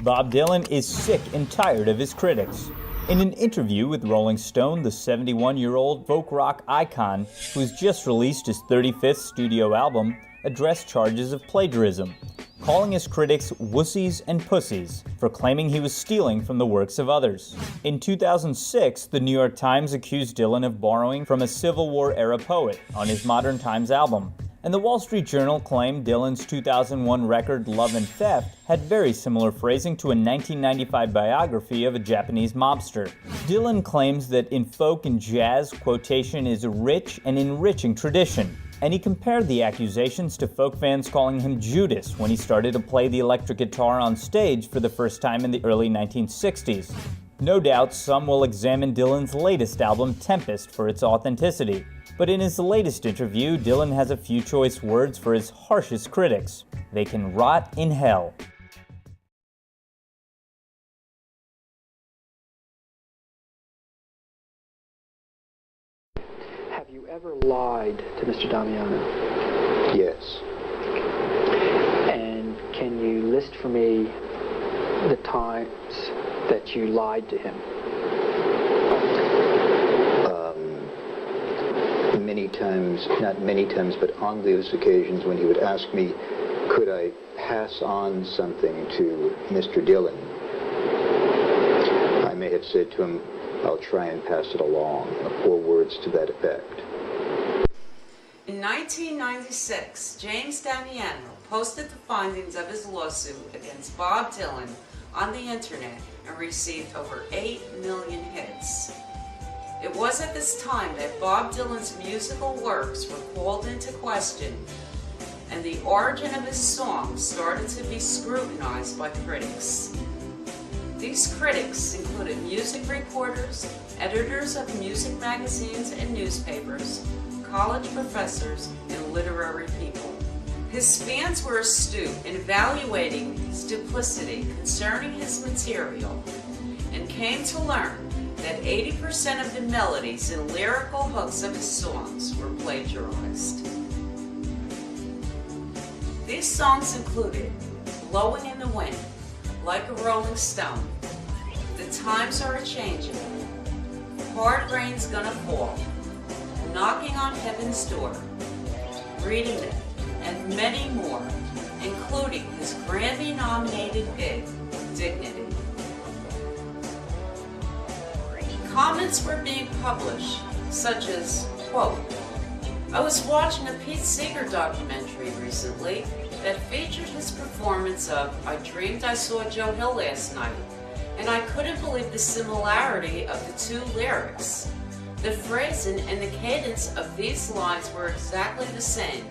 Bob Dylan is sick and tired of his critics. In an interview with Rolling Stone, the 71-year-old folk rock icon, who's just released his 35th studio album, addressed charges of plagiarism, calling his critics wussies and pussies for claiming he was stealing from the works of others. In 2006, the New York Times accused Dylan of borrowing from a Civil War-era poet on his Modern Times album, and the Wall Street Journal claimed Dylan's 2001 record Love and Theft had very similar phrasing to a 1995 biography of a Japanese mobster. Dylan claims that in folk and jazz, quotation is a rich and enriching tradition, and he compared the accusations to folk fans calling him Judas when he started to play the electric guitar on stage for the first time in the early 1960s. No doubt some will examine Dylan's latest album, Tempest, for its authenticity. But in his latest interview, Dylan has a few choice words for his harshest critics. They can rot in hell. Have you ever lied to Mr. Damiano? Yes. And can you list for me the times that you lied to him? Many times, not many times, but on those occasions when he would ask me, could I pass on something to Mr. Dylan, I may have said to him, I'll try and pass it along, or words to that effect. In 1996, James Damiano posted the findings of his lawsuit against Bob Dylan on the internet and received over 8 million hits. It was at this time that Bob Dylan's musical works were called into question, and the origin of his songs started to be scrutinized by critics. These critics included music reporters, editors of music magazines and newspapers, college professors, and literary people. His fans were astute in evaluating his duplicity concerning his material, and came to learn that 80% of the melodies and lyrical hooks of his songs were plagiarized. These songs included Blowing in the Wind, Like a Rolling Stone, The Times Are a-Changin', Hard Rain's Gonna Fall, Knocking on Heaven's Door, Reading It, and many more, including his Grammy-nominated hit, Dignity. Comments were being published, such as, quote, I was watching a Pete Seeger documentary recently that featured his performance of I Dreamed I Saw Joe Hill Last Night, and I couldn't believe the similarity of the two lyrics. The phrasing and the cadence of these lines were exactly the same,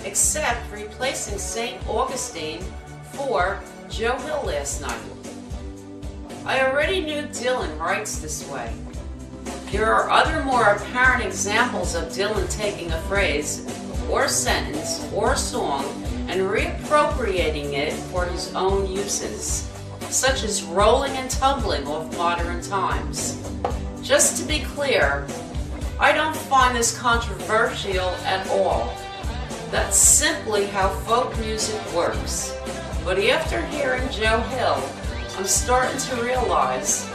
except replacing St. Augustine for Joe Hill Last Night. I already knew Dylan writes this way. There are other more apparent examples of Dylan taking a phrase, or sentence, or song, and reappropriating it for his own uses, such as rolling and tumbling off Modern Times. Just to be clear, I don't find this controversial at all. That's simply how folk music works. But after hearing Joe Hill, I'm starting to realize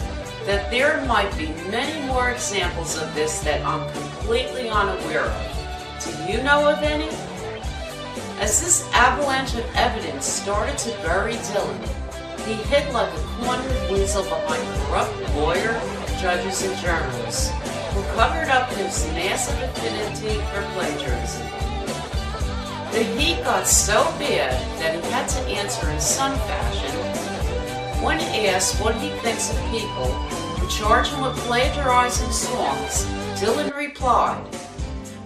that there might be many more examples of this that I'm completely unaware of. Do you know of any? As this avalanche of evidence started to bury Dylan, he hid like a cornered weasel behind corrupt lawyer, judges, and journalists who covered up his massive affinity for plagiarism. The heat got so bad that he had to answer in some fashion. When asked what he thinks of people who charge him with plagiarizing songs, Dylan replied,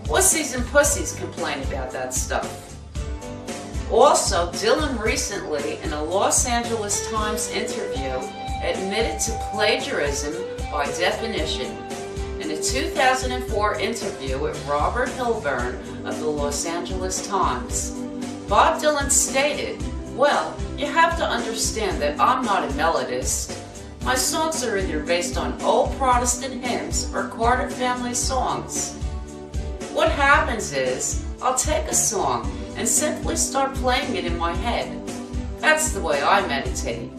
"Wussies and pussies complain about that stuff." Also, Dylan recently, in a Los Angeles Times interview, admitted to plagiarism by definition. In a 2004 interview with Robert Hilburn of the Los Angeles Times, Bob Dylan stated, "Well, you have to understand that I'm not a melodist. My songs are either based on old Protestant hymns or Carter family songs. What happens is, I'll take a song and simply start playing it in my head. That's the way I meditate.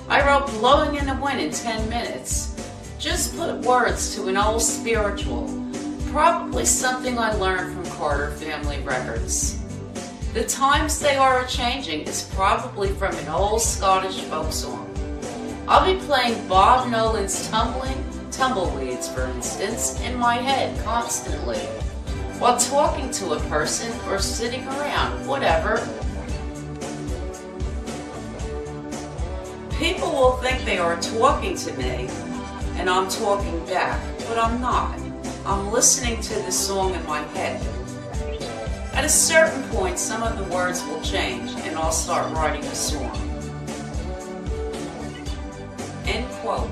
I wrote Blowing in the Wind in 10 minutes. Just put words to an old spiritual, probably something I learned from Carter Family Records. The Times They Are A-Changing is probably from an old Scottish folk song. I'll be playing Bob Nolan's Tumbleweeds, for instance, in my head constantly, while talking to a person or sitting around, whatever. People will think they are talking to me, and I'm talking back, but I'm not. I'm listening to the song in my head. At a certain point, some of the words will change, and I'll start writing a song. End quote.